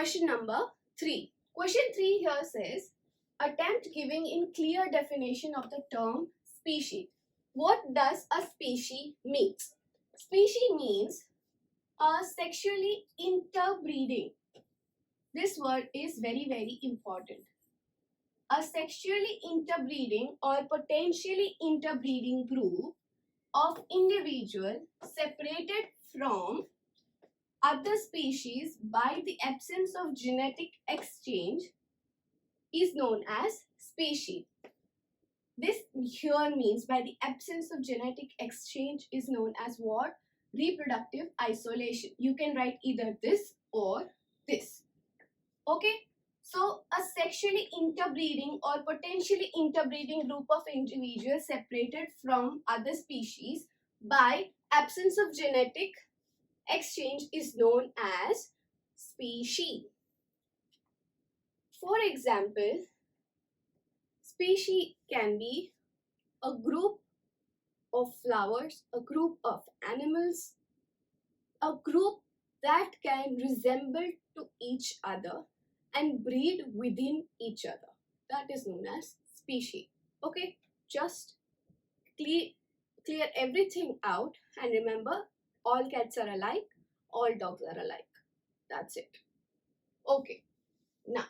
question number 3. Question 3 here says, attempt giving in clear definition of the term species. What does a species mean? Species means sexually interbreeding. This word is very, very important. A sexually interbreeding or potentially interbreeding group of individuals separated from other species by the absence of genetic exchange is known as species. This here means by the absence of genetic exchange is known as what? Reproductive isolation. You can write either this or this. Okay? So, a sexually interbreeding or potentially interbreeding group of individuals separated from other species by absence of genetic exchange is known as species. For example, species can be a group of flowers, a group of animals, a group that can resemble to each other and breed within each other. That is known as species. Okay, just clear everything out and remember, all cats are alike, all dogs are alike. That's it. Okay, now